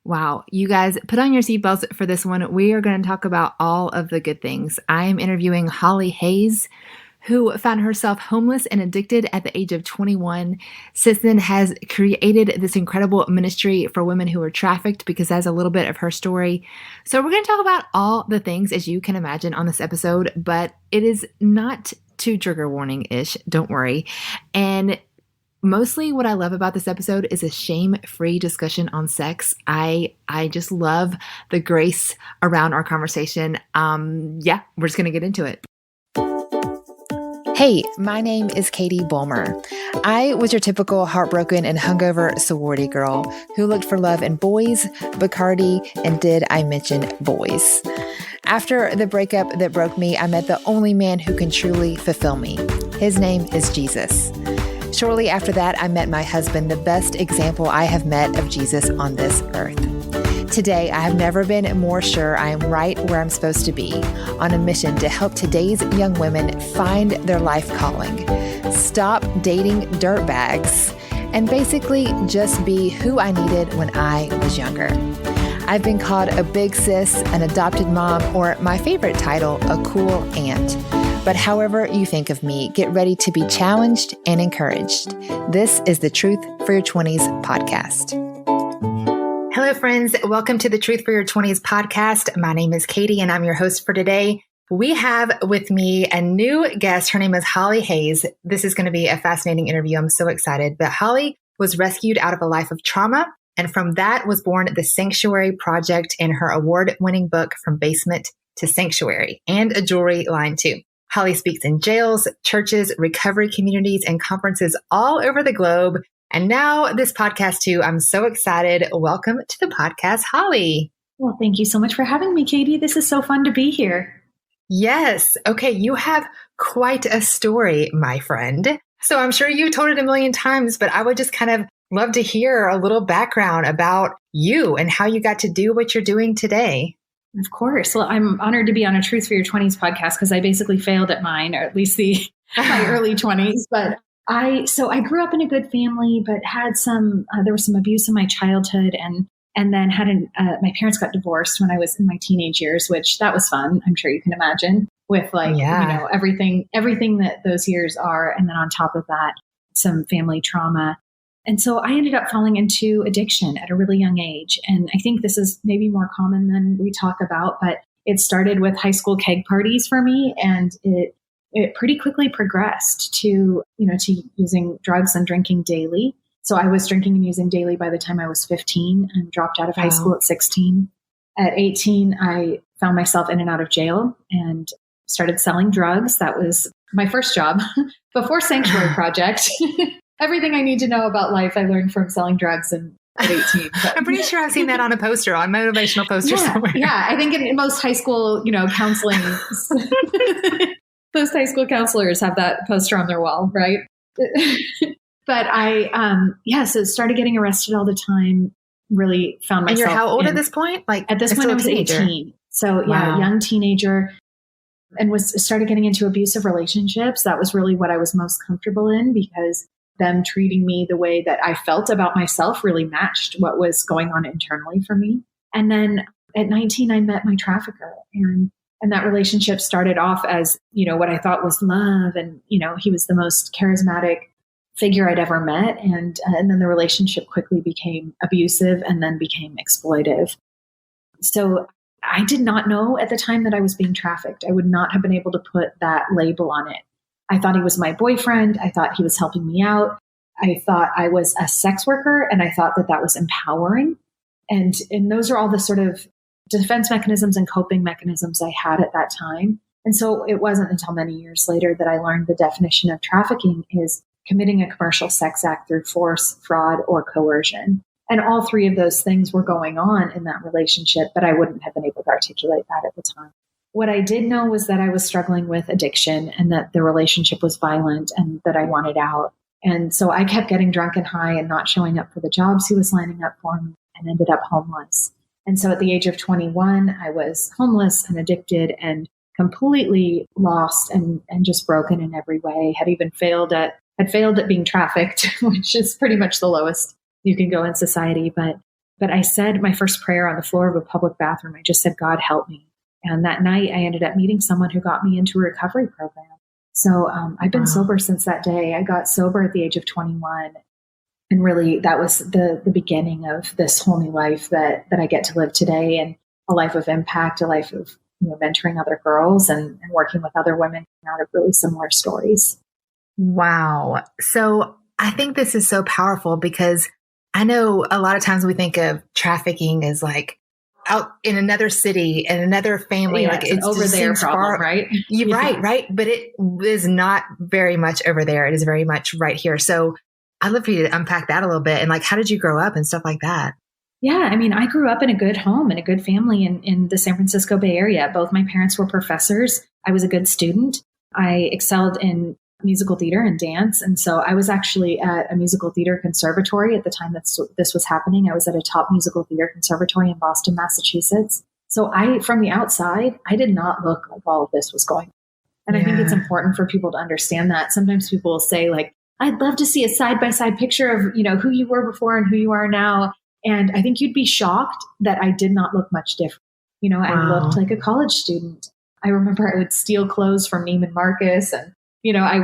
Wow. You guys put on your seatbelts for this one. We are going to talk about all of the good things. I am interviewing Holly Hayes, who found herself homeless and addicted at the age of 21. Since then has created this incredible ministry for women who are trafficked, because that's a little bit of her story. So we're going to talk about all the things, as you can imagine, on this episode, but it is not too trigger warning-ish. Don't worry. And mostly what I love about this episode is a shame-free discussion on sex. I just love the grace around our conversation. We're just going to get into it. Hey, my name is Katie Bulmer. I was your typical heartbroken and hungover sorority girl who looked for love in boys, Bacardi, and did I mention boys? After the breakup that broke me, I met the only man who can truly fulfill me. His name is Jesus. Shortly after that, I met my husband, the best example I have met of Jesus on this earth. Today, I have never been more sure I am right where I'm supposed to be, on a mission to help today's young women find their life calling, stop dating dirtbags, and basically just be who I needed when I was younger. I've been called a big sis, an adopted mom, or my favorite title, a cool aunt. But however you think of me, get ready to be challenged and encouraged. This is the Truth for Your 20s podcast. Hello, friends. Welcome to the Truth for Your 20s podcast. My name is Katie, and I'm your host for today. We have with me a new guest. Her name is Holly Hayes. This is going to be a fascinating interview. I'm so excited. But Holly was rescued out of a life of trauma, and from that was born the Sanctuary Project and her award-winning book, From Basement to Sanctuary, and a jewelry line too. Holly speaks in jails, churches, recovery communities, and conferences all over the globe. And now this podcast too. I'm so excited. Welcome to the podcast, Holly. Well, thank you so much for having me, Katie. This is so fun to be here. Yes. Okay. You have quite a story, my friend. So I'm sure you told it a million times, but I would just kind of love to hear a little background about you and how you got to do what you're doing today. Of course. Well, I'm honored to be on a Truth for Your 20s podcast because I basically failed at mine, or at least my early 20s. But I grew up in a good family, but had there was some abuse in my childhood, and then my parents got divorced when I was in my teenage years, which that was fun. I'm sure you can imagine, with everything that those years are, and then on top of that, some family trauma. And so I ended up falling into addiction at a really young age. And I think this is maybe more common than we talk about, but it started with high school keg parties for me. And it pretty quickly progressed to using drugs and drinking daily. So I was drinking and using daily by the time I was 15 and dropped out of high school at 16. At 18, I found myself in and out of jail and started selling drugs. That was my first job before Sanctuary Project. Everything I need to know about life, I learned from selling drugs at 18. But. I'm pretty sure I've seen that on a poster, on motivational poster somewhere. Yeah, I think in most high school, counseling, those high school counselors have that poster on their wall, right? But so started getting arrested all the time. Really found myself. And you're how old at this point? At this point, I was 18. So young teenager, and started getting into abusive relationships. That was really what I was most comfortable in, because them treating me the way that I felt about myself really matched what was going on internally for me. And then at 19, I met my trafficker, and that relationship started off as, what I thought was love. And, he was the most charismatic figure I'd ever met. And then the relationship quickly became abusive and then became exploitive. So I did not know at the time that I was being trafficked. I would not have been able to put that label on it. I thought he was my boyfriend. I thought he was helping me out. I thought I was a sex worker, and I thought that was empowering. And those are all the sort of defense mechanisms and coping mechanisms I had at that time. And so it wasn't until many years later that I learned the definition of trafficking is committing a commercial sex act through force, fraud, or coercion. And all three of those things were going on in that relationship, but I wouldn't have been able to articulate that at the time. What I did know was that I was struggling with addiction and that the relationship was violent and that I wanted out. And so I kept getting drunk and high and not showing up for the jobs he was lining up for me, and ended up homeless. And so at the age of 21, I was homeless and addicted and completely lost and just broken in every way. Had failed at being trafficked, which is pretty much the lowest you can go in society. But But I said my first prayer on the floor of a public bathroom. I just said, God, help me. And that night I ended up meeting someone who got me into a recovery program. So I've been sober since that day. I got sober at the age of 21. And really, that was the beginning of this whole new life that I get to live today, and a life of impact, a life of mentoring other girls and working with other women out of really similar stories. Wow. So I think this is so powerful because I know a lot of times we think of trafficking as like out in another city and another family, yeah, like it's over there problem, right? You're right. But it is not very much over there. It is very much right here. So I'd love for you to unpack that a little bit. And like, how did you grow up and stuff like that? Yeah, I mean, I grew up in a good home and a good family in the San Francisco Bay Area. Both my parents were professors. I was a good student. I excelled in musical theater and dance. And so I was actually at a musical theater conservatory at the time that this was happening. I was at a top musical theater conservatory in Boston, Massachusetts. So from the outside, I did not look like all of this was going on. And I think it's important for people to understand that. Sometimes people will say like, I'd love to see a side-by-side picture of, who you were before and who you are now. And I think you'd be shocked that I did not look much different. Wow. I looked like a college student. I remember I would steal clothes from Neiman Marcus, and I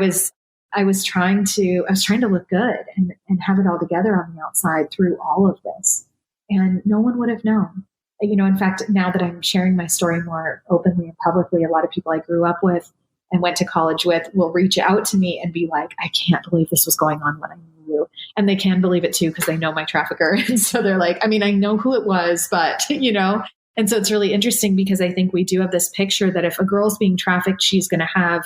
was trying to look good and have it all together on the outside through all of this. And no one would have known. In fact, now that I'm sharing my story more openly and publicly, a lot of people I grew up with and went to college with will reach out to me and be like, I can't believe this was going on when I knew you. And they can believe it too, because they know my trafficker. And so they're like, I mean, I know who it was, but and so it's really interesting because I think we do have this picture that if a girl's being trafficked, she's going to have,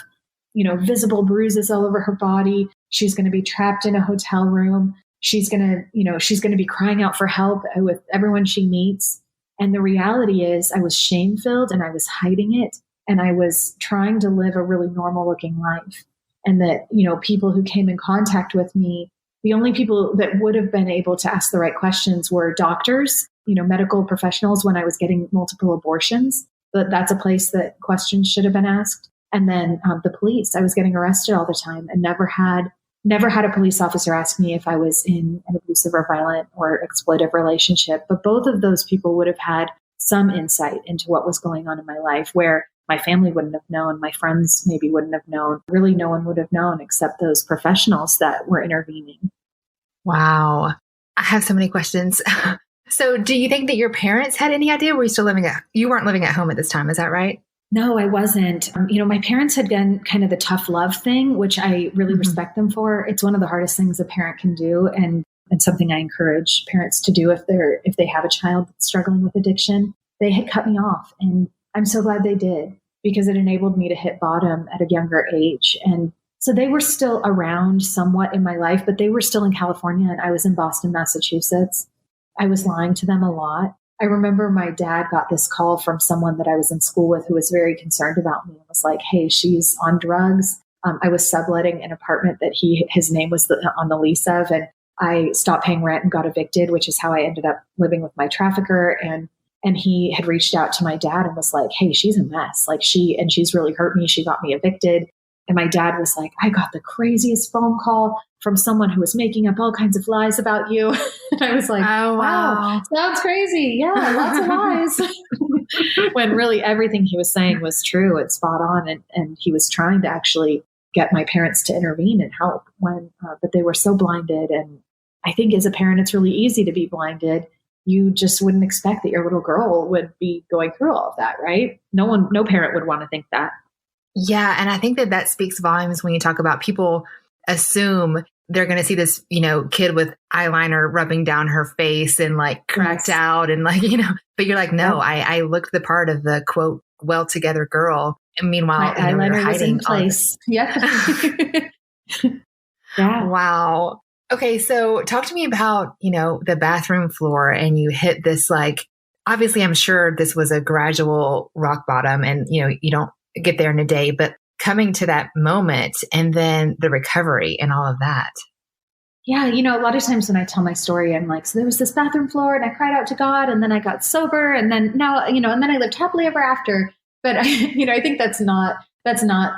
visible bruises all over her body. She's going to be trapped in a hotel room. She's going to be crying out for help with everyone she meets. And the reality is I was shame-filled and I was hiding it. And I was trying to live a really normal looking life. And that, people who came in contact with me, the only people that would have been able to ask the right questions were doctors, medical professionals when I was getting multiple abortions. But that's a place that questions should have been asked. And then the police. I was getting arrested all the time and never had a police officer ask me if I was in an abusive or violent or exploitive relationship. But both of those people would have had some insight into what was going on in my life, where my family wouldn't have known, my friends maybe wouldn't have known. Really, no one would have known except those professionals that were intervening. Wow. I have so many questions. So do you think that your parents had any idea? Were you still you weren't living at home at this time, is that right? No, I wasn't. My parents had done kind of the tough love thing, which I really respect them for. It's one of the hardest things a parent can do, and something I encourage parents to do if they have a child that's struggling with addiction. They had cut me off, and I'm so glad they did, because it enabled me to hit bottom at a younger age. And so they were still around somewhat in my life, but they were still in California and I was in Boston, Massachusetts. I was lying to them a lot. I remember my dad got this call from someone that I was in school with who was very concerned about me and was like, hey, she's on drugs. I was subletting an apartment that his name was on the lease of, and I stopped paying rent and got evicted, which is how I ended up living with my trafficker. And he had reached out to my dad and was like, hey, she's a mess. Like she's really hurt me. She got me evicted. And my dad was like, I got the craziest phone call from someone who was making up all kinds of lies about you. And I was like, oh, wow, sounds crazy. Yeah, lots of lies. When really everything he was saying was true and spot on. And he was trying to actually get my parents to intervene and help but they were so blinded. And I think as a parent, it's really easy to be blinded. You just wouldn't expect that your little girl would be going through all of that, right? No parent would want to think that. Yeah. And I think that speaks volumes when you talk about people assume they're going to see this, kid with eyeliner rubbing down her face and like cracked out and like, but you're like, no, I looked the part of the quote, well together girl. And meanwhile, my eyeliner was in place. Yeah. Yeah. Wow. Okay. So talk to me about, the bathroom floor, and you hit this, like, obviously I'm sure this was a gradual rock bottom and, you don't get there in a day, but coming to that moment and then the recovery and all of that. Yeah. A lot of times when I tell my story, I'm like, so there was this bathroom floor and I cried out to God and then I got sober and then now, and then I lived happily ever after. But I think that's not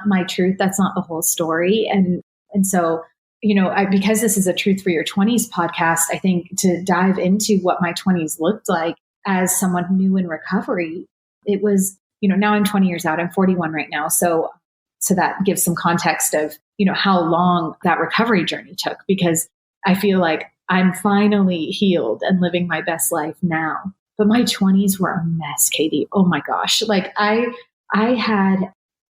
my truth. That's not the whole story. And so because this is a Truth for Your 20s podcast, I think to dive into what my 20s looked like as someone new in recovery, it was, now I'm 20 years out, I'm 41 right now. So that gives some context of, how long that recovery journey took, because I feel like I'm finally healed and living my best life now. But my 20s were a mess, Katie. Oh my gosh. Like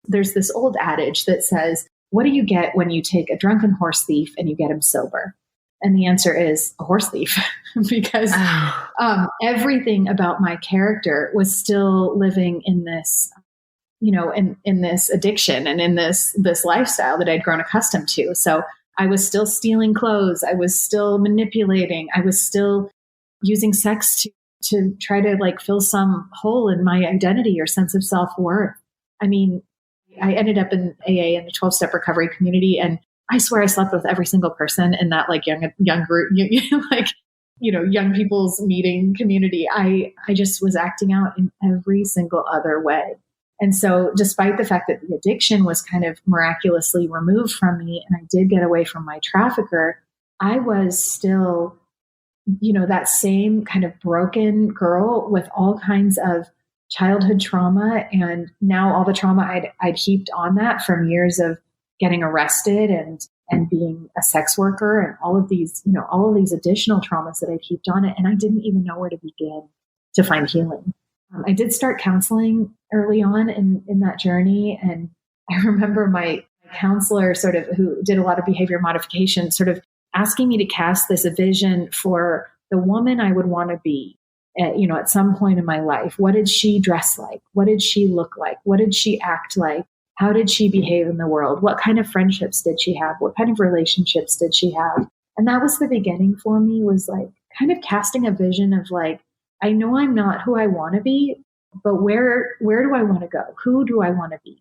there's this old adage that says, what do you get when you take a drunken horse thief and you get him sober? And the answer is a horse thief, because everything about my character was still living in this, in this addiction and in this lifestyle that I'd grown accustomed to. So I was still stealing clothes. I was still manipulating. I was still using sex to try to like fill some hole in my identity or sense of self-worth. I mean, I ended up in AA in the 12-step recovery community, and I swear I slept with every single person in that like young group, young people's meeting community. I just was acting out in every single other way. And so despite the fact that the addiction was kind of miraculously removed from me and I did get away from my trafficker, I was still, that same kind of broken girl with all kinds of childhood trauma. And now all the trauma I'd heaped on that from years of getting arrested and being a sex worker and all of these additional traumas that I'd heaped on it. And I didn't even know where to begin to find healing. I did start counseling early on in that journey. And I remember my counselor who did a lot of behavior modification, sort of asking me to cast this vision for the woman I would want to be at some point in my life. What did she dress like? What did she look like? What did she act like? How did she behave in the world? What kind of friendships did she have? What kind of relationships did she have? And that was the beginning for me, was like kind of casting a vision of like, I know I'm not who I want to be, but where do I want to go? Who do I want to be?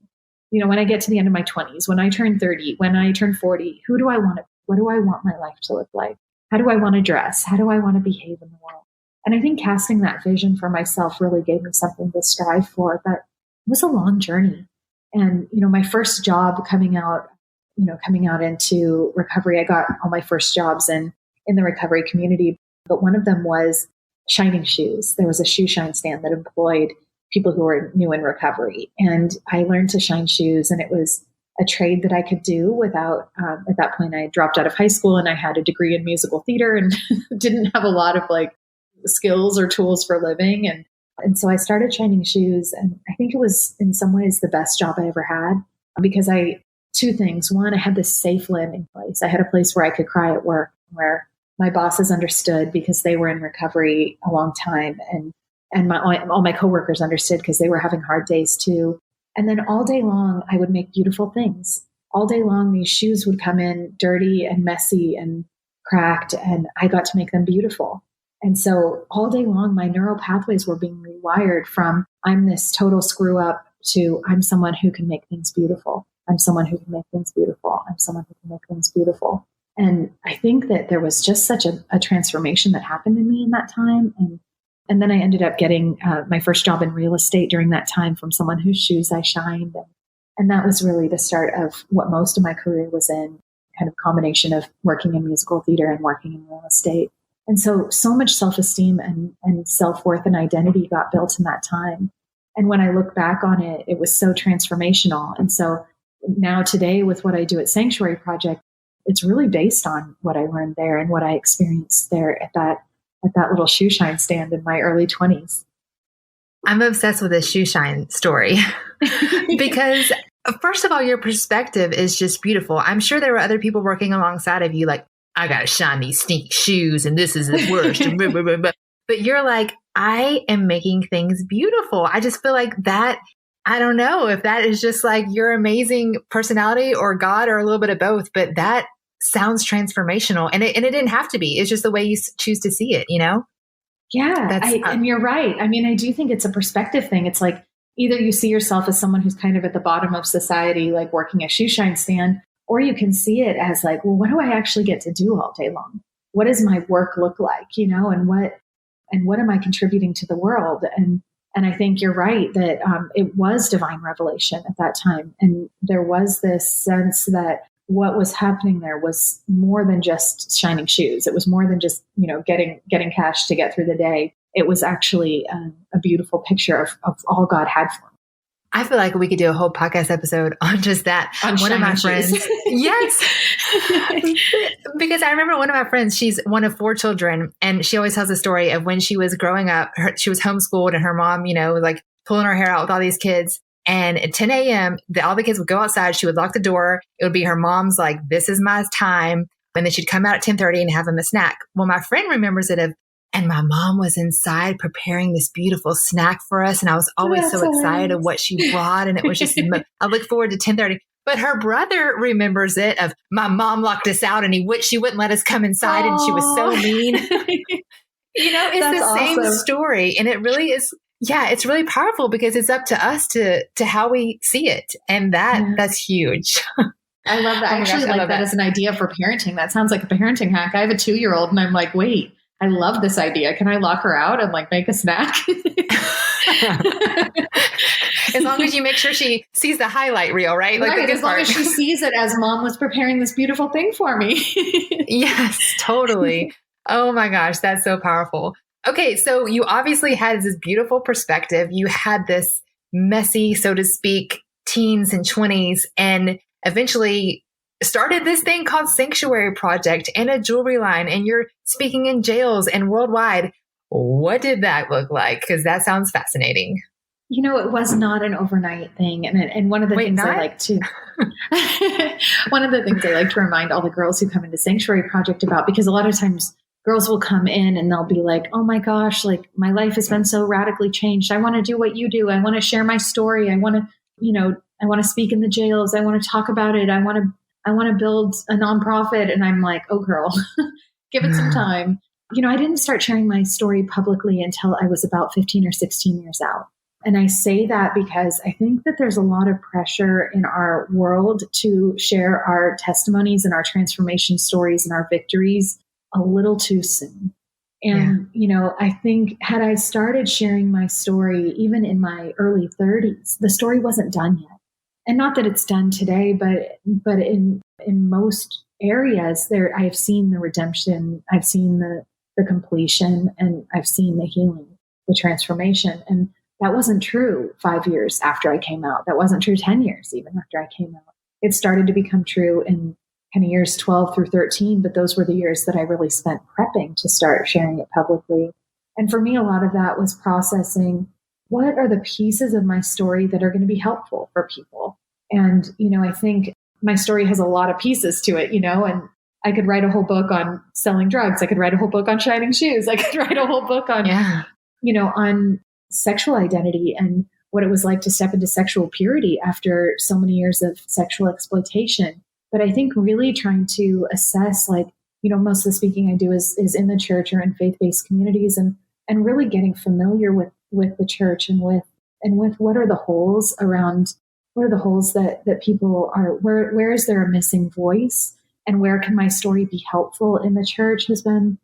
When I get to the end of my 20s, when I turn 30, when I turn 40, who do I want to be? What do I want my life to look like? How do I want to dress? How do I want to behave in the world? And I think casting that vision for myself really gave me something to strive for. But it was a long journey. And, my first job coming out into recovery, I got all my first jobs in the recovery community. But one of them was shining shoes. There was a shoe shine stand that employed people who were new in recovery. And I learned to shine shoes, and it was a trade that I could do without, at that point I dropped out of high school and I had a degree in musical theater and didn't have a lot of like skills or tools for living. And so I started shining shoes, and I think it was in some ways the best job I ever had, because two things. One, I had this safe landing place. I had a place where I could cry at work, where my bosses understood because they were in recovery a long time, and all my coworkers understood because they were having hard days too. And then all day long, I would make beautiful things. All day long, these shoes would come in dirty and messy and cracked, and I got to make them beautiful. And so all day long, my neural pathways were being rewired from I'm this total screw up to I'm someone who can make things beautiful. I'm someone who can make things beautiful. I'm someone who can make things beautiful. And I think that there was just such a transformation that happened in me in that time. And then I ended up getting my first job in real estate during that time from someone whose shoes I shined. And that was really the start of what most of my career was in, kind of combination of working in musical theater and working in real estate. And so much self-esteem and self-worth and identity got built in that time. And when I look back on it, it was so transformational. And so now today with what I do at Sanctuary Project, it's really based on what I learned there and what I experienced there at that little shoe shine stand in my early 20s. I'm obsessed with this shoe shine story because first of all, your perspective is just beautiful. I'm sure there were other people working alongside of you like, I got to shine these sneaky shoes and this is the worst. But you're like, I am making things beautiful. I just feel like that, I don't know if that is just like your amazing personality or God or a little bit of both, but that sounds transformational. And it didn't have to be. It's just the way you choose to see it, Yeah. And you're right. I mean, I do think it's a perspective thing. It's like either you see yourself as someone who's kind of at the bottom of society, like working a shoe shine stand, or you can see it as like, well, what do I actually get to do all day long? What does my work look like, and what am I contributing to the world? And I think you're right that it was divine revelation at that time. And there was this sense that what was happening there was more than just shining shoes. It was more than just, getting cash to get through the day. It was actually a beautiful picture of all God had for me. I feel like we could do a whole podcast episode on just that. One of my friends. Yes. Because I remember one of my friends, she's one of 4 children, and she always tells a story of when she was growing up, she was homeschooled and her mom, was like pulling her hair out with all these kids. And at 10 a.m., all the kids would go outside. She would lock the door. It would be her mom's like, this is my time. And then she'd come out at 10:30 and have them a snack. Well, my friend remembers it and my mom was inside preparing this beautiful snack for us. And I was always so excited of what she brought. And it was just, I look forward to 10:30. But her brother remembers it of my mom locked us out and she wouldn't let us come inside. And she was so mean. It's That's the same awesome. story. And it really is. Yeah, it's really powerful because it's up to us to how we see it. And that's huge. I love that. I actually like that as an idea for parenting. That sounds like a parenting hack. I have a 2-year-old and I'm like, wait, I love this idea. Can I lock her out and like make a snack? As long as you make sure she sees the highlight reel, right? Like right. As long as she sees it as mom was preparing this beautiful thing for me. Yes, totally. Oh my gosh, that's so powerful. Okay, so you obviously had this beautiful perspective. You had this messy, so to speak, teens and 20s, and eventually started this thing called Sanctuary Project and a jewelry line, and you're speaking in jails and worldwide. What did that look like? Because that sounds fascinating. It was not an overnight thing. And one of the things I like to, one of the things I like to remind all the girls who come into Sanctuary Project about, because a lot of times girls will come in and they'll be like, oh my gosh, like my life has been so radically changed. I want to do what you do. I want to share my story. I want to, I want to speak in the jails. I want to talk about it. I want to build a nonprofit. And I'm like, oh girl, give it some time. I didn't start sharing my story publicly until I was about 15 or 16 years out. And I say that because I think that there's a lot of pressure in our world to share our testimonies and our transformation stories and our victories a little too soon. And, I think had I started sharing my story, even in my early 30s, the story wasn't done yet. And not that it's done today, but in most areas there, I've seen the redemption, I've seen the completion, and I've seen the healing, the transformation. And that wasn't true 5 years after I came out. That wasn't true 10 years even after I came out. It started to become true in kind of years 12 through 13, but those were the years that I really spent prepping to start sharing it publicly. And for me, a lot of that was processing what are the pieces of my story that are going to be helpful for people. And, I think my story has a lot of pieces to it, and I could write a whole book on selling drugs. I could write a whole book on shining shoes. I could write a whole book on, on sexual identity and what it was like to step into sexual purity after so many years of sexual exploitation. But I think really trying to assess, most of the speaking I do is in the church or in faith-based communities, and really getting familiar with the church and with what are the holes around, what are the holes that people are, where is there a missing voice, and where can my story be helpful in the church has been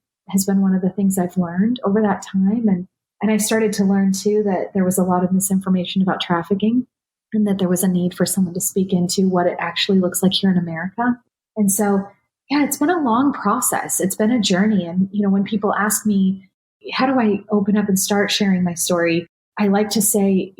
one of the things I've learned over that time. And I started to learn too that there was a lot of misinformation about trafficking, and that there was a need for someone to speak into what it actually looks like here in America. And so, it's been a long process. It's been a journey. And, when people ask me, how do I open up and start sharing my story? I like to say,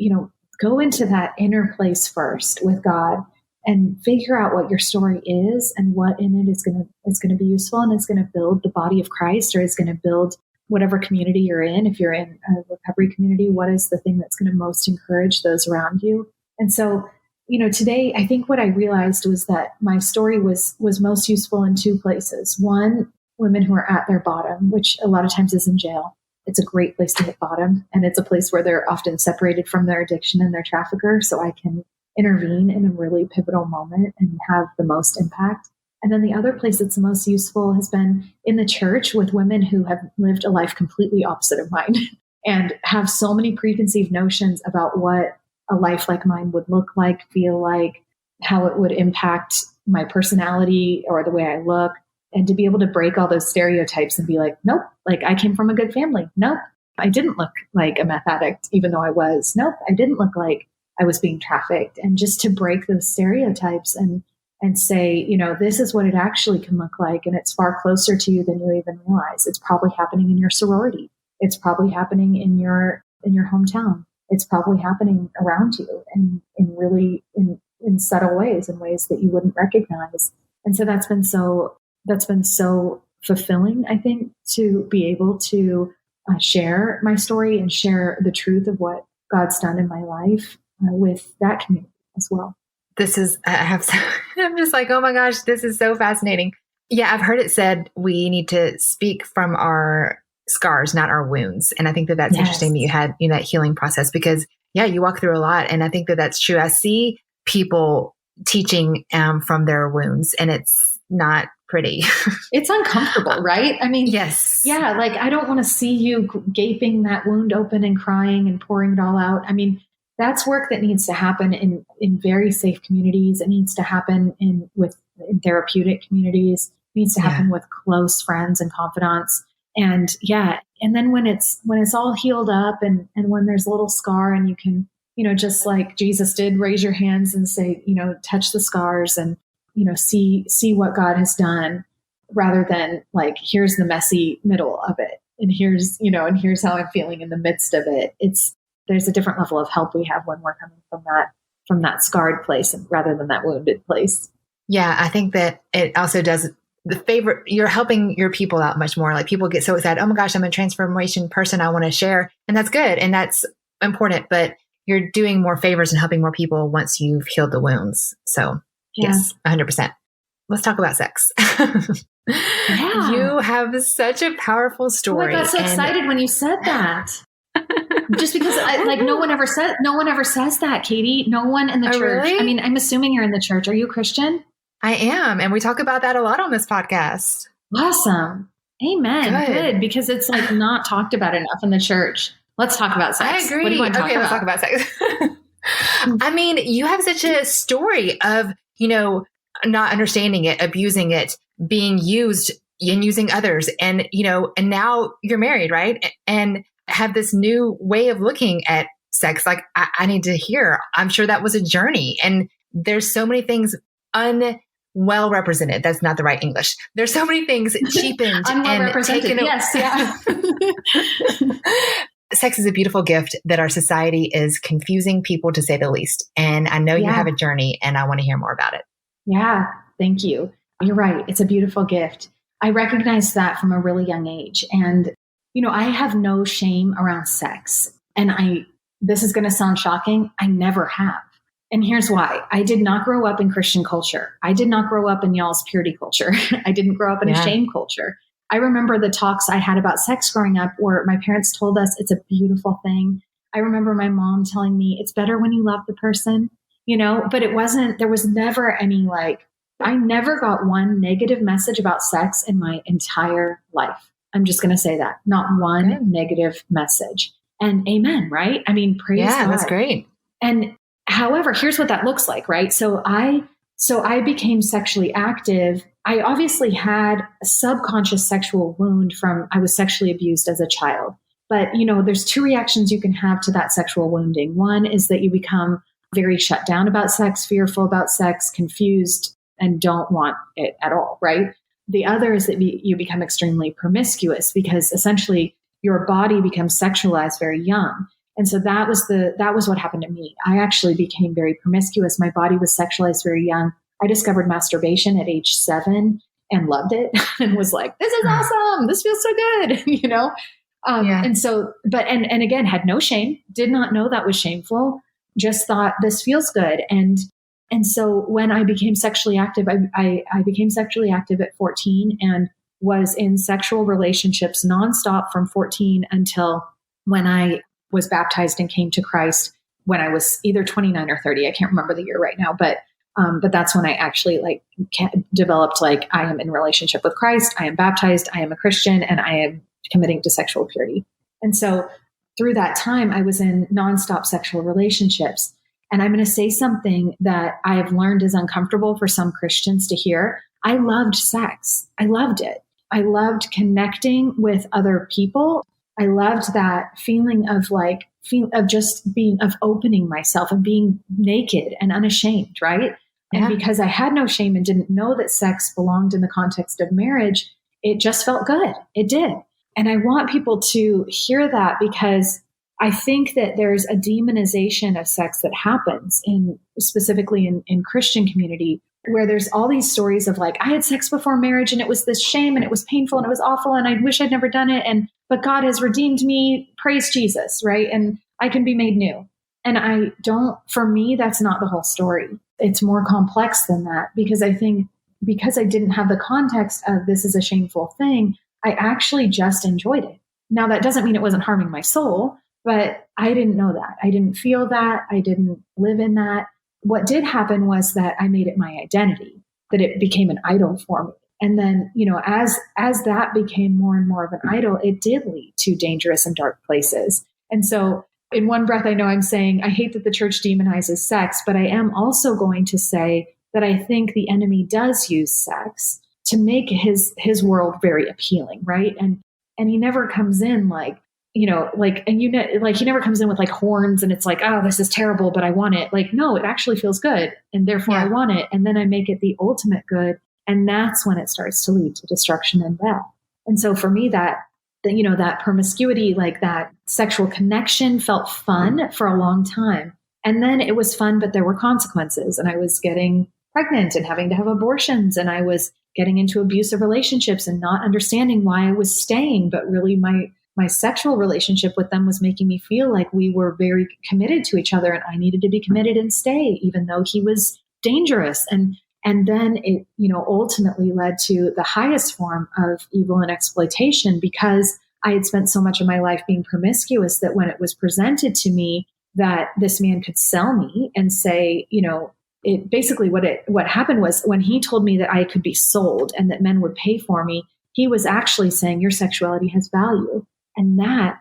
go into that inner place first with God and figure out what your story is and what in it is going to be useful and is going to build the body of Christ, or is going to build whatever community you're in. If you're in a recovery community, what is the thing that's going to most encourage those around you? And so, today, I think what I realized was that my story was most useful in 2 places. One, women who are at their bottom, which a lot of times is in jail. It's a great place to hit bottom. And it's a place where they're often separated from their addiction and their trafficker. So I can intervene in a really pivotal moment and have the most impact. And then the other place that's the most useful has been in the church with women who have lived a life completely opposite of mine and have so many preconceived notions about what a life like mine would look like, feel like, how it would impact my personality or the way I look, and to be able to break all those stereotypes and be like, nope, like I came from a good family. Nope, I didn't look like a meth addict, even though I was. Nope, I didn't look like I was being trafficked. And just to break those stereotypes and and say, this is what it actually can look like. And it's far closer to you than you even realize. It's probably happening in your sorority. It's probably happening in your hometown. It's probably happening around you and in subtle ways, in ways that you wouldn't recognize. And so that's been so fulfilling, I think, to be able to share my story and share the truth of what God's done in my life with that community as well. I'm just like, oh my gosh, this is so fascinating. Yeah, I've heard it said we need to speak from our scars, not our wounds. And I think that that's interesting that you had that healing process, because you walk through a lot. And I think that that's true. I see people teaching from their wounds, and it's not pretty. It's uncomfortable, right? I mean, yes. Yeah. Like, I don't want to see you gaping that wound open and crying and pouring it all out. I mean, that's work that needs to happen in very safe communities. It needs to happen in therapeutic communities. It needs to happen with close friends and confidants. And then when it's all healed up and when there's a little scar and you can, just like Jesus did, raise your hands and say, touch the scars and, see what God has done, rather than like, here's the messy middle of it. And here's how I'm feeling in the midst of it. There's a different level of help we have when we're coming from that scarred place, and rather than that wounded place. Yeah. I think that it also does the favor. You're helping your people out much more. Like, people get so excited. Oh my gosh, I'm a transformation person. I want to share. And that's good. And that's important, but you're doing more favors and helping more people once you've healed the wounds. So yes, 100%. Let's talk about sex. You have such a powerful story. Oh, I got so excited when you said that. Just because no one ever says that, Katie. No one in the church. Really? I mean, I'm assuming you're in the church. Are you a Christian? I am. And we talk about that a lot on this podcast. Awesome. Amen. Good. Because it's like not talked about enough in the church. Let's talk about sex. I agree. What do you want to talk about? Let's talk about sex. I mean, you have such a story of, not understanding it, abusing it, being used and using others. And, and now you're married, right? And have this new way of looking at sex. Like, I need to hear. I'm sure that was a journey. And there's so many things well represented. That's not the right English. There's so many things cheapened and taken away. Yes, yeah. Sex is a beautiful gift that our society is confusing people, to say the least. And I know you have a journey, and I want to hear more about it. Yeah, thank you. You're right. It's a beautiful gift. I recognized that from a really young age. And, I have no shame around sex. And this is going to sound shocking. I never have. And here's why. I did not grow up in Christian culture. I did not grow up in y'all's purity culture. I didn't grow up in a shame culture. I remember the talks I had about sex growing up, where my parents told us it's a beautiful thing. I remember my mom telling me it's better when you love the person, but there was never any I never got one negative message about sex in my entire life. I'm just going to say that. Not one negative message. And amen, right? I mean, praise God. Yeah, that's great. And however, here's what that looks like, right? So I became sexually active. I obviously had a subconscious sexual wound from I was sexually abused as a child. But, there's two reactions you can have to that sexual wounding. One is that you become very shut down about sex, fearful about sex, confused, and don't want it at all, right? The other is that you become extremely promiscuous, because essentially your body becomes sexualized very young. And so that was what happened to me. I actually became very promiscuous. My body was sexualized very young. I discovered masturbation at age 7 and loved it and was like, this is awesome. This feels so good, And so, and again, had no shame, did not know that was shameful, just thought this feels good. And so when I became sexually active, I became sexually active at 14 and was in sexual relationships nonstop from 14 until when I was baptized and came to Christ when I was either 29 or 30. I can't remember the year right now, but that's when I actually developed I am in relationship with Christ. I am baptized. I am a Christian, and I am committing to sexual purity. And so through that time, I was in nonstop sexual relationships. And I'm going to say something that I have learned is uncomfortable for some Christians to hear. I loved sex. I loved it. I loved connecting with other people. I loved that feeling of of opening myself and being naked and unashamed, right? And because I had no shame and didn't know that sex belonged in the context of marriage, it just felt good. It did. And I want people to hear that, because I think that there's a demonization of sex that happens specifically in Christian community, where there's all these stories of like, I had sex before marriage and it was this shame and it was painful and it was awful and I wish I'd never done it. But God has redeemed me. Praise Jesus. Right. And I can be made new. And for me, that's not the whole story. It's more complex than that, because I think because I didn't have the context of this is a shameful thing, I actually just enjoyed it. Now, that doesn't mean it wasn't harming my soul, but I didn't know that. I didn't feel that. I didn't live in that. What did happen was that I made it my identity, that it became an idol for me. And then, as that became more and more of an idol, it did lead to dangerous and dark places. And so in one breath, I know I'm saying, I hate that the church demonizes sex, but I am also going to say that I think the enemy does use sex to make his world very appealing, right? And he never comes in he never comes in with like horns and it's like, oh, this is terrible, but I want it. Like, no, it actually feels good. And therefore I want it. And then I make it the ultimate good. And that's when it starts to lead to destruction and death. And so for me, that promiscuity, like that sexual connection, felt fun for a long time. And then it was fun, but there were consequences. And I was getting pregnant and having to have abortions. And I was getting into abusive relationships and not understanding why I was staying. But really my sexual relationship with them was making me feel like we were very committed to each other and I needed to be committed and stay, even though he was dangerous. And then it, ultimately led to the highest form of evil and exploitation, because I had spent so much of my life being promiscuous that when it was presented to me that this man could sell me and say, it basically what happened was when he told me that I could be sold and that men would pay for me, he was actually saying your sexuality has value. And that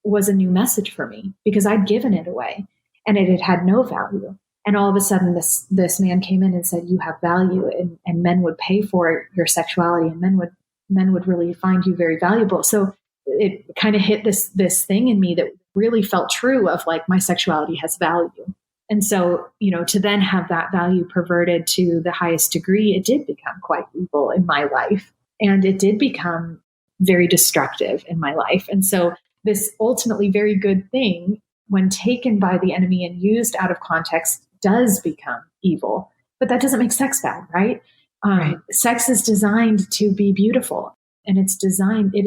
was a new message for me, because I'd given it away and it had no value. And all of a sudden this man came in and said, you have value, and men would pay for your sexuality, and men would really find you very valuable. So it kind of hit this thing in me that really felt true of like, my sexuality has value. And so, to then have that value perverted to the highest degree, it did become quite evil in my life. And it did become very destructive in my life. And so this ultimately very good thing, when taken by the enemy and used out of context, does become evil. But that doesn't make sex bad, right? Right. Sex is designed to be beautiful, and it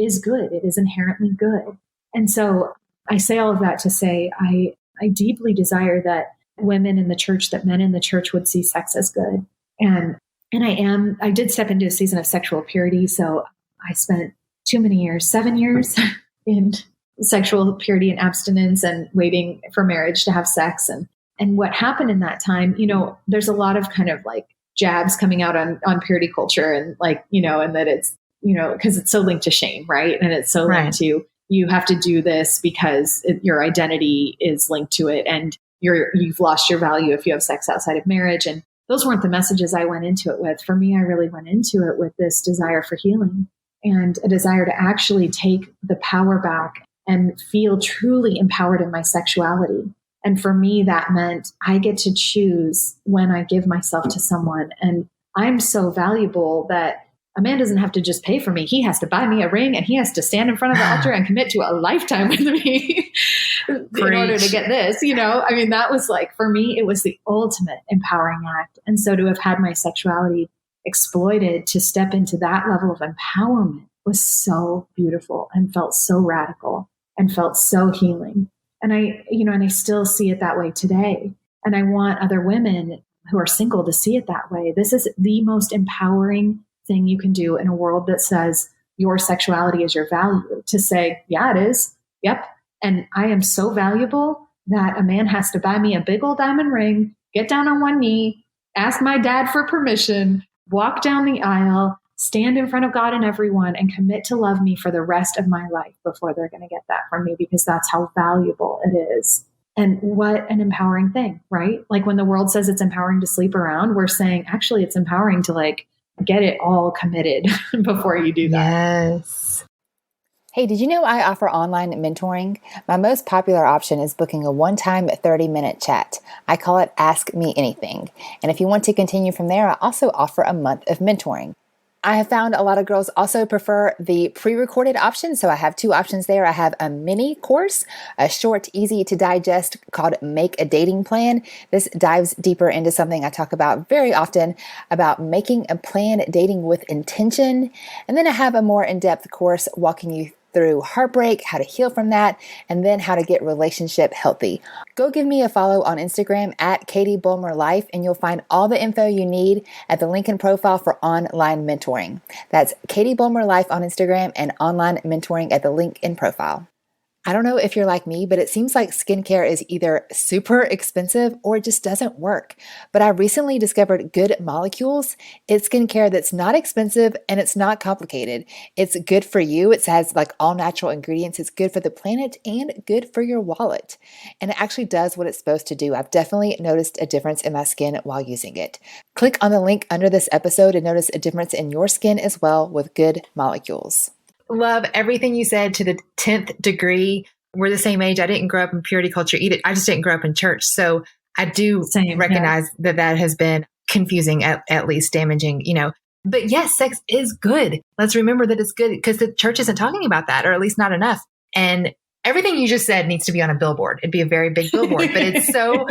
is good. It is inherently good. And so I say all of that to say, I deeply desire that women in the church, that men in the church would see sex as good. And I did step into a season of sexual purity. So I spent too many years, 7 years in sexual purity and abstinence and waiting for marriage to have sex. And what happened in that time, there's a lot of kind of like jabs coming out on purity culture, and like, and that it's, because it's so linked to shame, right? And it's so linked to, you have to do this because your identity is linked to it, and you've lost your value if you have sex outside of marriage. And those weren't the messages I went into it with. For me, I really went into it with this desire for healing and a desire to actually take the power back and feel truly empowered in my sexuality. And for me, that meant I get to choose when I give myself to someone. And I'm so valuable that a man doesn't have to just pay for me. He has to buy me a ring, and he has to stand in front of the altar and commit to a lifetime with me in order to get this, I mean, that was like, for me, it was the ultimate empowering act. And so to have had my sexuality exploited, to step into that level of empowerment, was so beautiful and felt so radical and felt so healing. And I still see it that way today. And I want other women who are single to see it that way. This is the most empowering thing you can do in a world that says your sexuality is your value, to say, yeah, it is. Yep. And I am so valuable that a man has to buy me a big old diamond ring, get down on one knee, ask my dad for permission, walk down the aisle, stand in front of God and everyone, and commit to love me for the rest of my life before they're going to get that from me, because that's how valuable it is. And what an empowering thing, right? Like when the world says it's empowering to sleep around, we're saying actually it's empowering to like get it all committed before you do that. Yes. Hey, did you know I offer online mentoring? My most popular option is booking a one-time 30-minute chat. I call it Ask Me Anything. And if you want to continue from there, I also offer a month of mentoring. I have found a lot of girls also prefer the pre-recorded option. So I have two options there. I have a mini course, a short, easy to digest called Make a Dating Plan. This dives deeper into something I talk about very often about making a plan, dating with intention. And then I have a more in-depth course walking you through heartbreak, how to heal from that, and then how to get relationship healthy. Go give me a follow on Instagram at Katie Bulmer Life, and you'll find all the info you need at the link in profile for online mentoring. That's Katie Bulmer Life on Instagram and online mentoring at the link in profile. I don't know if you're like me, but it seems like skincare is either super expensive or it just doesn't work. But I recently discovered Good Molecules. It's skincare that's not expensive and it's not complicated. It's good for you. It has like all natural ingredients. It's good for the planet and good for your wallet. And it actually does what it's supposed to do. I've definitely noticed a difference in my skin while using it. Click on the link under this episode and notice a difference in your skin as well with Good Molecules. Love everything you said to the 10th degree. We're the same age. I didn't grow up in purity culture either. I just didn't grow up in church. So I do recognize that has been confusing, at least damaging, But yes, sex is good. Let's remember that it's good because the church isn't talking about that, or at least not enough. And everything you just said needs to be on a billboard. It'd be a very big billboard, but it's so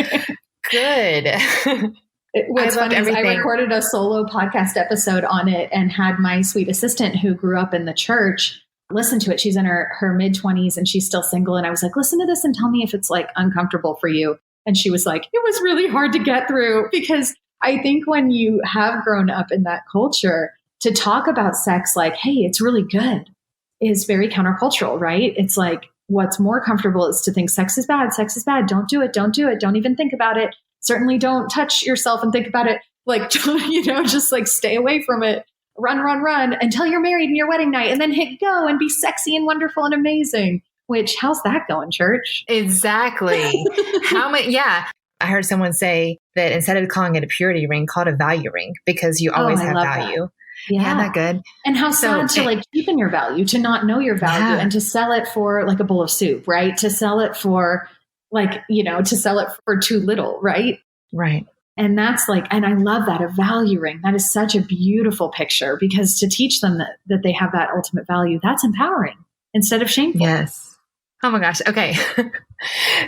good. What's funny is I recorded a solo podcast episode on it and had my sweet assistant who grew up in the church listen to it. She's in her mid-20s and she's still single. And I was like, listen to this and tell me if it's like uncomfortable for you. And she was like, it was really hard to get through, because I think when you have grown up in that culture, to talk about sex like, hey, it's really good, is very countercultural, right? It's like, what's more comfortable is to think sex is bad. Sex is bad. Don't do it. Don't do it. Don't even think about it. Certainly don't touch yourself and think about it. Like, just like stay away from it. Run until you're married and your wedding night, and then hit go and be sexy and wonderful and amazing. Which, how's that going, church? Exactly. Yeah. I heard someone say that instead of calling it a purity ring, call it a value ring, because you always have value. That. Yeah. Isn't that good? And how sad to like cheapen your value, to not know your value, and to sell it for like a bowl of soup, right? To sell it for to sell it for too little, right? Right. And that's like, and I love that, a value ring. That is such a beautiful picture, because to teach them that they have that ultimate value, that's empowering instead of shameful. Yes. Oh my gosh. Okay.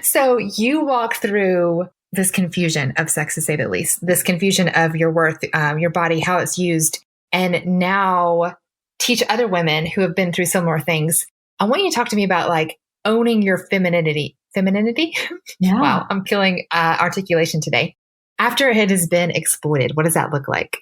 So you walk through this confusion of sex, to say the least, this confusion of your worth, your body, how it's used, and now teach other women who have been through similar things. I want you to talk to me about like owning your femininity. Yeah. Wow. I'm killing articulation today. After it has been exploited, what does that look like?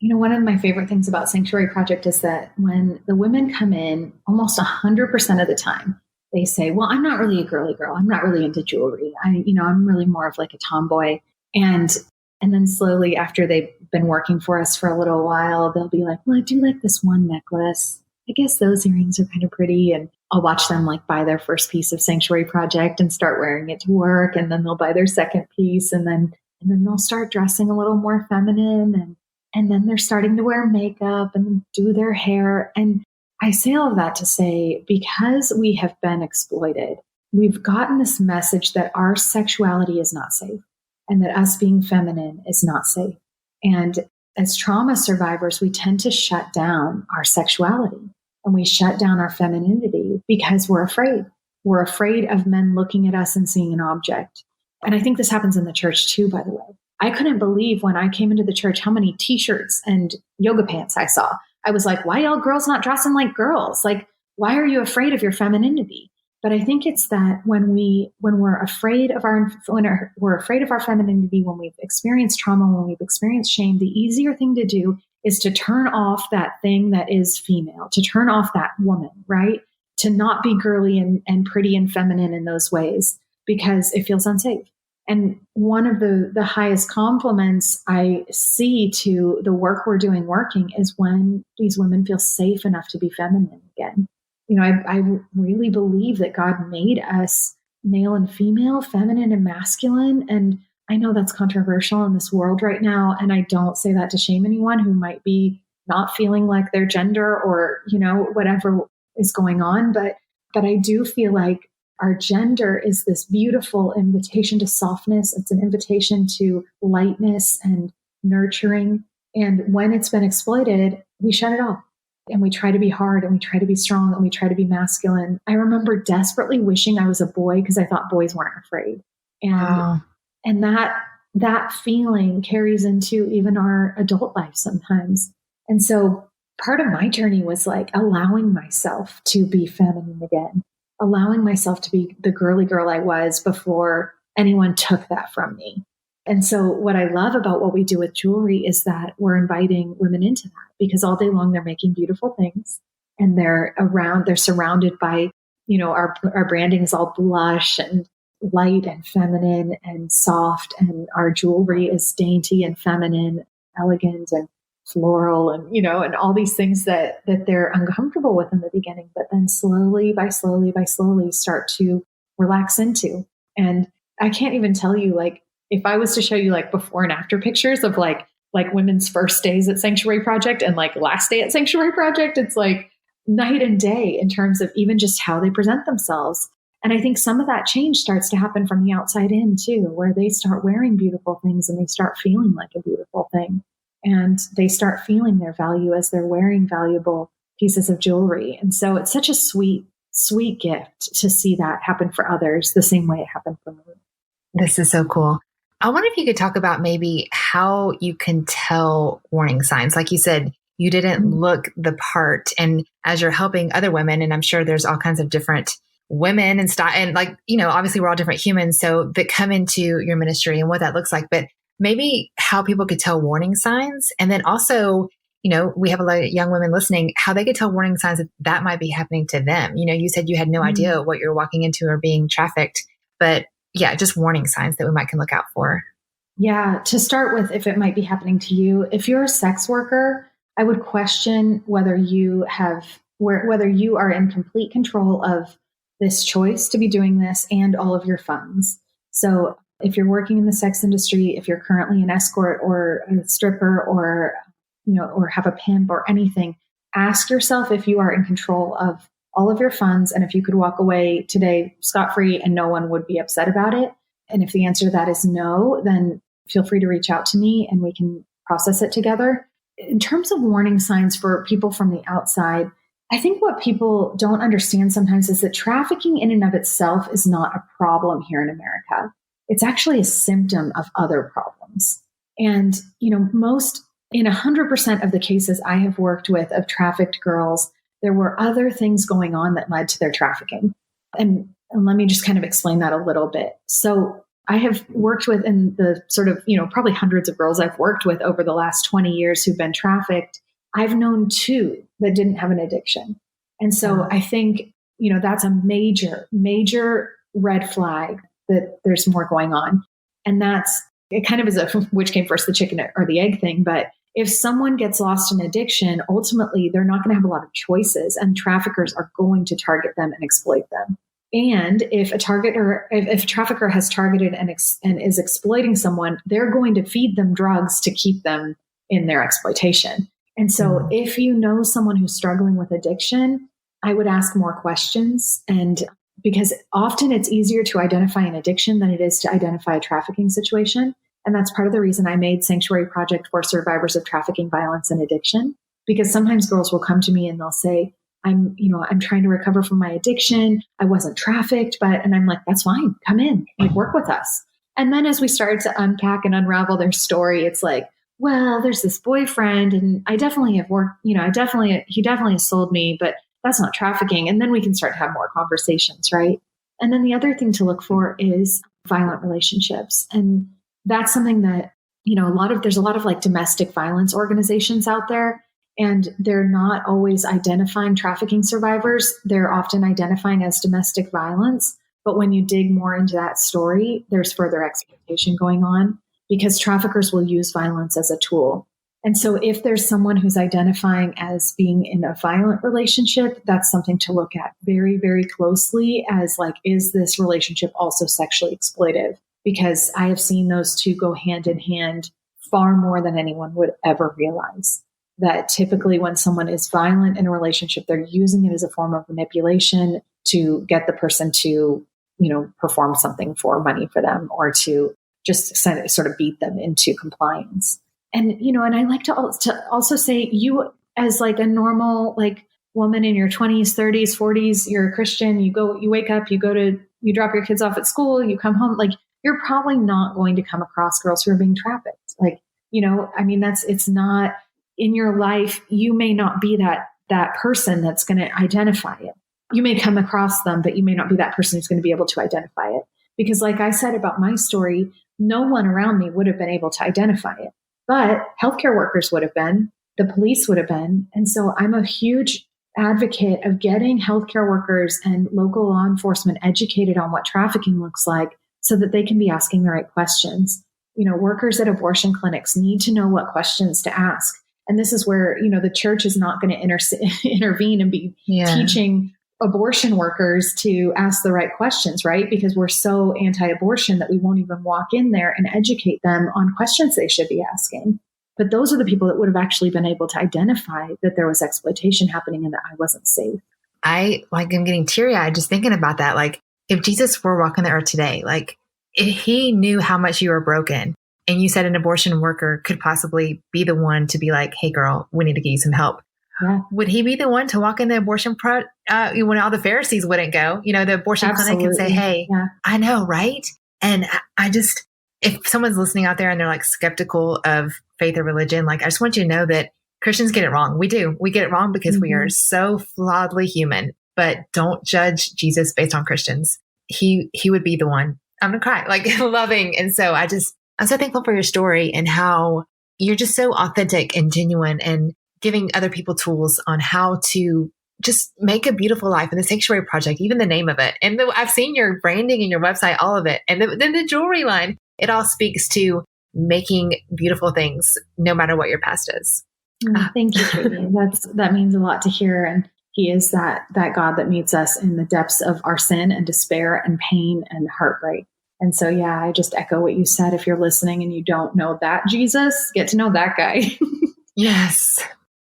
One of my favorite things about Sanctuary Project is that when the women come in, almost 100% of the time, they say, well, I'm not really a girly girl. I'm not really into jewelry. I'm really more of like a tomboy. And then slowly, after they've been working for us for a little while, they'll be like, well, I do like this one necklace. I guess those earrings are kind of pretty. And I'll watch them like buy their first piece of Sanctuary Project and start wearing it to work. And then they'll buy their second piece. And then they'll start dressing a little more feminine. And then they're starting to wear makeup and do their hair. And I say all of that to say, because we have been exploited, we've gotten this message that our sexuality is not safe and that us being feminine is not safe. And as trauma survivors, we tend to shut down our sexuality and we shut down our femininity because we're afraid. We're afraid of men looking at us and seeing an object. And I think this happens in the church too, by the way. I couldn't believe when I came into the church how many t-shirts and yoga pants I saw. I was like, why are girls not dressing like girls? Like, why are you afraid of your femininity? But I think it's that when we're afraid of our femininity, when we've experienced trauma, when we've experienced shame, the easier thing to do is to turn off that thing that is female, to turn off that woman, right? To not be girly and pretty and feminine in those ways, because it feels unsafe. And one of the highest compliments I see to the work we're doing working is when these women feel safe enough to be feminine again. I really believe that God made us male and female, feminine and masculine. And I know that's controversial in this world right now. And I don't say that to shame anyone who might be not feeling like their gender or, whatever is going on. But I do feel like our gender is this beautiful invitation to softness. It's an invitation to lightness and nurturing. And when it's been exploited, we shut it off. And we try to be hard, and we try to be strong, and we try to be masculine. I remember desperately wishing I was a boy because I thought boys weren't afraid. And that feeling carries into even our adult life sometimes. And so part of my journey was like allowing myself to be feminine again, allowing myself to be the girly girl I was before anyone took that from me. And so what I love about what we do with jewelry is that we're inviting women into that, because all day long they're making beautiful things, and they're surrounded by, our branding is all blush and light and feminine and soft, and our jewelry is dainty and feminine, elegant and floral, and and all these things that they're uncomfortable with in the beginning, but then slowly start to relax into. And I can't even tell you, like, if I was to show you like before and after pictures of like women's first days at Sanctuary Project and like last day at Sanctuary Project, it's like night and day in terms of even just how they present themselves. And I think some of that change starts to happen from the outside in too, where they start wearing beautiful things and they start feeling like a beautiful thing. And they start feeling their value as they're wearing valuable pieces of jewelry. And so it's such a sweet, sweet gift to see that happen for others the same way it happened for me. This is so cool. I wonder if you could talk about maybe how you can tell warning signs. Like you said, you didn't look the part. And as you're helping other women, and I'm sure there's all kinds of different women and style, and like, obviously we're all different humans, so that come into your ministry and what that looks like, but maybe how people could tell warning signs. And then also, we have a lot of young women listening, how they could tell warning signs that might be happening to them. You said you had no idea what you're walking into or being trafficked, but yeah, just warning signs that we can look out for. Yeah. To start with, if it might be happening to you, if you're a sex worker, I would question whether you are in complete control of this choice to be doing this and all of your funds. So if you're working in the sex industry, if you're currently an escort or a stripper or have a pimp or anything, ask yourself if you are in control of all of your funds, and if you could walk away today scot-free and no one would be upset about it. And if the answer to that is no, then feel free to reach out to me and we can process it together. In terms of warning signs for people from the outside, I think what people don't understand sometimes is that trafficking in and of itself is not a problem here in America. It's actually a symptom of other problems. And, in 100% of the cases I have worked with of trafficked girls, there were other things going on that led to their trafficking. And let me just kind of explain that a little bit. So I have worked with, in the sort of, probably hundreds of girls I've worked with over the last 20 years who've been trafficked. I've known 2 that didn't have an addiction. And so I think, that's a major, major red flag that there's more going on. And it kind of is which came first, the chicken or the egg thing. But if someone gets lost in addiction, ultimately, they're not going to have a lot of choices, and traffickers are going to target them and exploit them. And if a trafficker has targeted and is exploiting someone, they're going to feed them drugs to keep them in their exploitation. And so if you know someone who's struggling with addiction, I would ask more questions. And because often it's easier to identify an addiction than it is to identify a trafficking situation. And that's part of the reason I made Sanctuary Project for survivors of trafficking, violence, and addiction. Because sometimes girls will come to me and they'll say, I'm trying to recover from my addiction. I wasn't trafficked, and I'm like, that's fine. Come in, work with us. And then as we started to unpack and unravel their story, it's like, well, there's this boyfriend and I definitely have worked, he definitely has sold me, but that's not trafficking. And then we can start to have more conversations, right? And then the other thing to look for is violent relationships. And that's something that, there's a lot of like domestic violence organizations out there, and they're not always identifying trafficking survivors. They're often identifying as domestic violence. But when you dig more into that story, there's further exploitation going on, because traffickers will use violence as a tool. And so if there's someone who's identifying as being in a violent relationship, that's something to look at very, very closely as like, is this relationship also sexually exploitive? Because I have seen those two go hand in hand far more than anyone would ever realize. that typically when someone is violent in a relationship, they're using it as a form of manipulation to get the person to, perform something for money for them, or to just sort of beat them into compliance. And, and I like to also say, you as like a normal, like woman in your 20s, 30s, 40s, you're a Christian, you wake up, you drop your kids off at school, you come home, like you're probably not going to come across girls who are being trafficked. Like, it's not in your life. You may not be that person that's going to identify it. You may come across them, but you may not be that person who's going to be able to identify it. Because like I said about my story, no one around me would have been able to identify it, but healthcare workers would have been, the police would have been. And so I'm a huge advocate of getting healthcare workers and local law enforcement educated on what trafficking looks like so that they can be asking the right questions. Workers at abortion clinics need to know what questions to ask. And this is where, the church is not going to intervene and be teaching abortion workers to ask the right questions, right? Because we're so anti-abortion that we won't even walk in there and educate them on questions they should be asking. But those are the people that would have actually been able to identify that there was exploitation happening and that I wasn't safe. I'm getting teary-eyed just thinking about that. Like, if Jesus were walking the earth today, like if he knew how much you were broken, and you said an abortion worker could possibly be the one to be like, hey girl, we need to get you some help. Yeah. Would he be the one to walk in the abortion when all the Pharisees wouldn't go, the abortion clinic, and say, hey, I know, right? And I just, if someone's listening out there and they're like skeptical of faith or religion, like I just want you to know that Christians get it wrong. We do. We get it wrong because we are so flawedly human, but don't judge Jesus based on Christians. He would be the one. I'm going to cry, like loving. And so I'm so thankful for your story and how you're just so authentic and genuine and giving other people tools on how to just make a beautiful life. And the Sanctuary Project, even the name of it. And I've seen your branding and your website, all of it. And then the jewelry line, it all speaks to making beautiful things, no matter what your past is. Thank you, Katie. That means a lot to hear. And he is that God that meets us in the depths of our sin and despair and pain and heartbreak. And so, I just echo what you said. If you're listening and you don't know that Jesus, get to know that guy. Yes.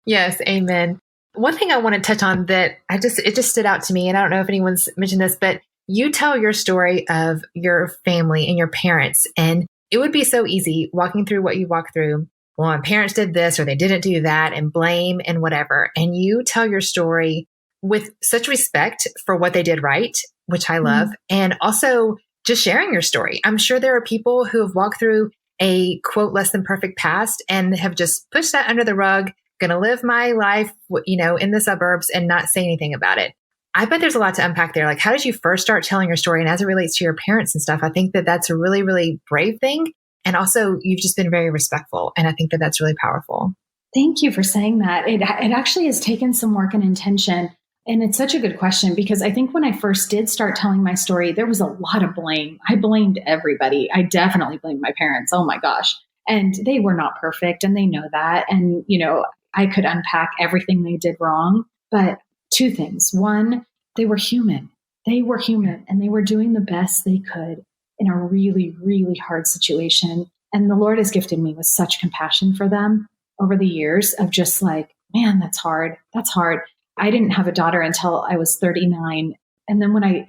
Yes. Amen. One thing I want to touch on that it just stood out to me, and I don't know if anyone's mentioned this, but you tell your story of your family and your parents, and it would be so easy walking through what you walk through. Well, my parents did this or they didn't do that, and blame and whatever. And you tell your story with such respect for what they did right, which I love. And also just sharing your story. I'm sure there are people who have walked through a quote less than perfect past and have just pushed that under the rug, going to live my life, in the suburbs and not say anything about it. I bet there's a lot to unpack there. Like, how did you first start telling your story? And as it relates to your parents and stuff, I think that that's a really, really brave thing. And also you've just been very respectful. And I think that that's really powerful. Thank you for saying that. It actually has taken some work and intention. And it's such a good question, because I think when I first did start telling my story, there was a lot of blame. I blamed everybody. I definitely blamed my parents. Oh my gosh. And they were not perfect, and they know that. And, I could unpack everything they did wrong. But two things. One, they were human. They were human, and they were doing the best they could in a really, really hard situation. And the Lord has gifted me with such compassion for them over the years of just like, man, that's hard. That's hard. I didn't have a daughter until I was 39. And then when I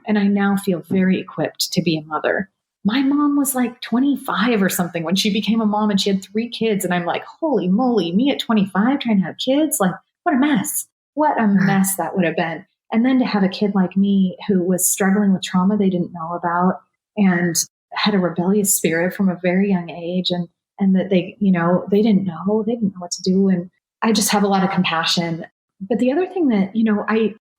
now feel very equipped to be a mother. My mom was like 25 or something when she became a mom, and she had 3 kids. And I'm like, holy moly, me at 25 trying to have kids? Like, what a mess. What a mess that would have been. And then to have a kid like me who was struggling with trauma they didn't know about and had a rebellious spirit from a very young age, and that they didn't know what to do. And I just have a lot of compassion. But the other thing that,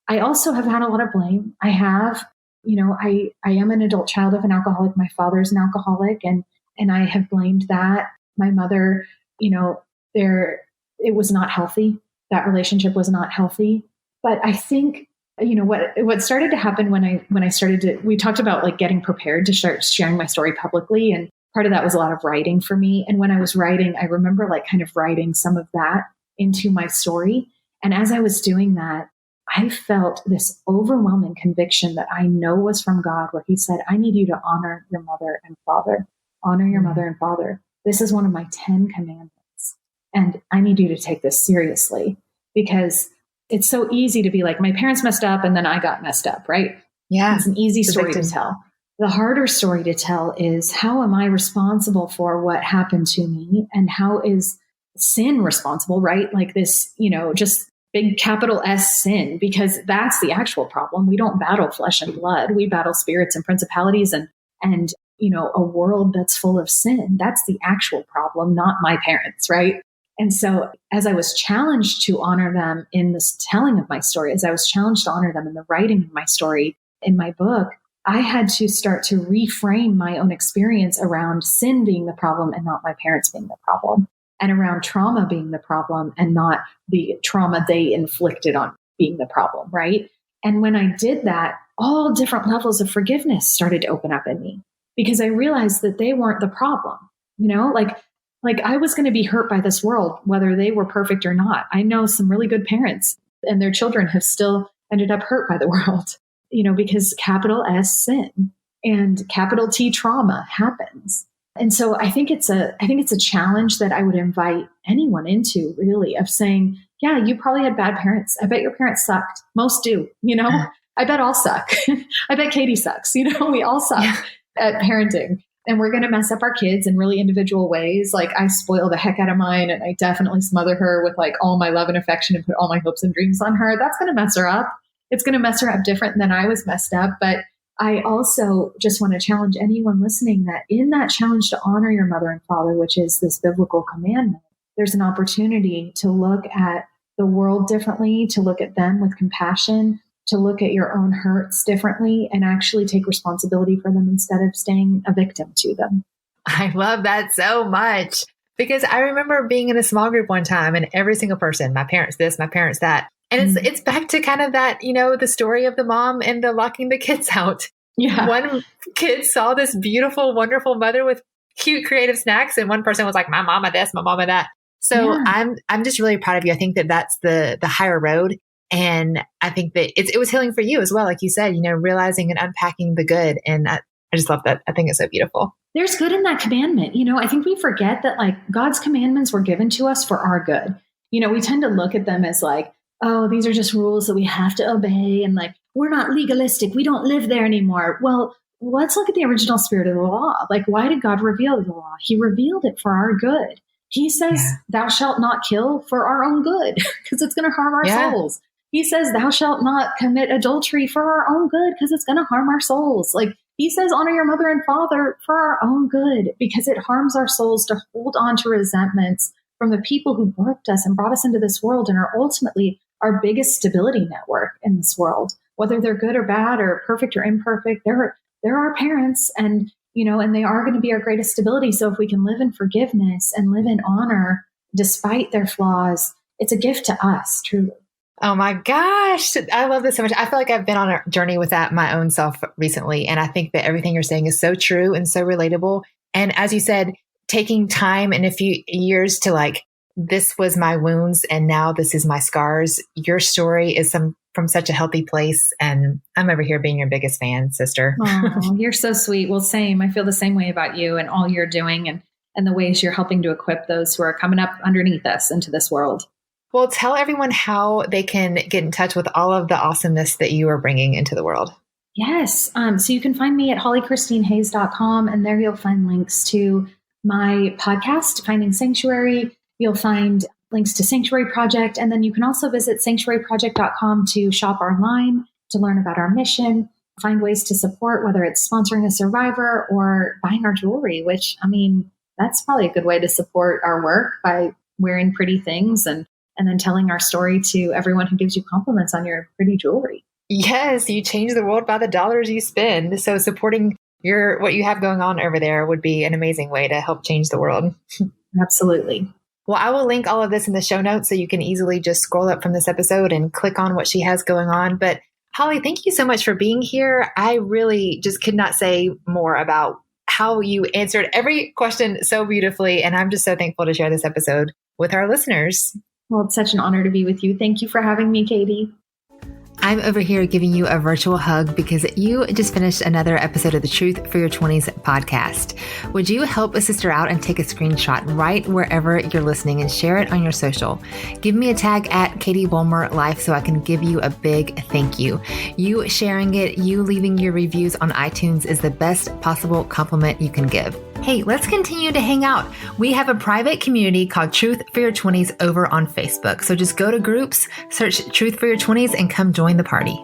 I also have had a lot of blame. I have, I am an adult child of an alcoholic. My father's an alcoholic, and I have blamed that. My mother, it was not healthy. That relationship was not healthy. But I think, what started to happen when I started to, we talked about like getting prepared to start sharing my story publicly. And part of that was a lot of writing for me. And when I was writing, I remember like kind of writing some of that into my story. And as I was doing that, I felt this overwhelming conviction that I know was from God, where he said, I need you to honor your mother and father. Honor your mother and father. This is one of my 10 commandments. And I need you to take this seriously, because it's so easy to be like, my parents messed up and then I got messed up, right? Yeah. It's an easy story to tell. The harder story to tell is, how am I responsible for what happened to me? And how is sin responsible, right? Like this, just big capital S sin, because that's the actual problem. We don't battle flesh and blood. We battle spirits and principalities and a world that's full of sin. That's the actual problem, not my parents, right? And so as I was challenged to honor them in this telling of my story, as I was challenged to honor them in the writing of my story in my book, I had to start to reframe my own experience around sin being the problem and not my parents being the problem, and around trauma being the problem and not the trauma they inflicted on being the problem, right? And when I did that, all different levels of forgiveness started to open up in me, because I realized that they weren't the problem, like I was going to be hurt by this world, whether they were perfect or not. I know some really good parents and their children have still ended up hurt by the world, because capital S sin and capital T trauma happens. And so I think it's a challenge that I would invite anyone into, really, of saying, yeah, you probably had bad parents. I bet your parents sucked. Most do, I bet I'll suck. I bet Katie sucks. We all suck at parenting. And we're going to mess up our kids in really individual ways. Like, I spoil the heck out of mine, and I definitely smother her with like all my love and affection and put all my hopes and dreams on her. That's going to mess her up. It's going to mess her up different than I was messed up. But I also just want to challenge anyone listening that in that challenge to honor your mother and father, which is this biblical commandment, there's an opportunity to look at the world differently, to look at them with compassion, to look at your own hurts differently, and actually take responsibility for them instead of staying a victim to them. I love that so much, because I remember being in a small group one time, and every single person, my parents this, my parents that. And it's back to kind of that, the story of the mom and the locking the kids out. Yeah. One kid saw this beautiful, wonderful mother with cute, creative snacks, and one person was like, my mama this, my mama that. So I'm just really proud of you. I think that that's the higher road. And I think that it was healing for you as well. Like you said, realizing and unpacking the good. And I just love that. I think it's so beautiful. There's good in that commandment. I think we forget that like God's commandments were given to us for our good. We tend to look at them as like, oh, these are just rules that we have to obey. And like, we're not legalistic. We don't live there anymore. Well, let's look at the original spirit of the law. Like, why did God reveal the law? He revealed it for our good. He says, thou shalt not kill for our own good, because it's going to harm our souls. He says, thou shalt not commit adultery for our own good, because it's going to harm our souls. Like, he says, honor your mother and father for our own good, because it harms our souls to hold on to resentments from the people who birthed us and brought us into this world and are ultimately our biggest stability network in this world. Whether they're good or bad or perfect or imperfect, they're our parents, and and they are going to be our greatest stability. So if we can live in forgiveness and live in honor despite their flaws, it's a gift to us, truly. Oh my gosh. I love this so much. I feel like I've been on a journey with that my own self recently. And I think that everything you're saying is so true and so relatable. And as you said, taking time in a few years to like, this was my wounds and now this is my scars. Your story is from such a healthy place. And I'm over here being your biggest fan, sister. Oh, you're so sweet. Well, same. I feel the same way about you and all you're doing and the ways you're helping to equip those who are coming up underneath us into this world. Well, tell everyone how they can get in touch with all of the awesomeness that you are bringing into the world. Yes. So you can find me at hollychristinehayes.com, and there you'll find links to my podcast, Finding Sanctuary. You'll find links to Sanctuary Project, and then you can also visit sanctuaryproject.com to shop our line, to learn about our mission, find ways to support, whether it's sponsoring a survivor or buying our jewelry, which, I mean, that's probably a good way to support our work, by wearing pretty things and then telling our story to everyone who gives you compliments on your pretty jewelry. Yes, you change the world by the dollars you spend. So supporting what you have going on over there would be an amazing way to help change the world. Absolutely. Well, I will link all of this in the show notes so you can easily just scroll up from this episode and click on what she has going on. But Holly, thank you so much for being here. I really just could not say more about how you answered every question so beautifully. And I'm just so thankful to share this episode with our listeners. Well, it's such an honor to be with you. Thank you for having me, Katie. I'm over here giving you a virtual hug because you just finished another episode of the Truth for Your 20s podcast. Would you help a sister out and take a screenshot right wherever you're listening and share it on your social? Give me a tag at Katie Bulmer Life so I can give you a big thank you. You sharing it, you leaving your reviews on iTunes is the best possible compliment you can give. Hey, let's continue to hang out. We have a private community called Truth for Your 20s over on Facebook. So just go to groups, search Truth for Your 20s, and come join the party.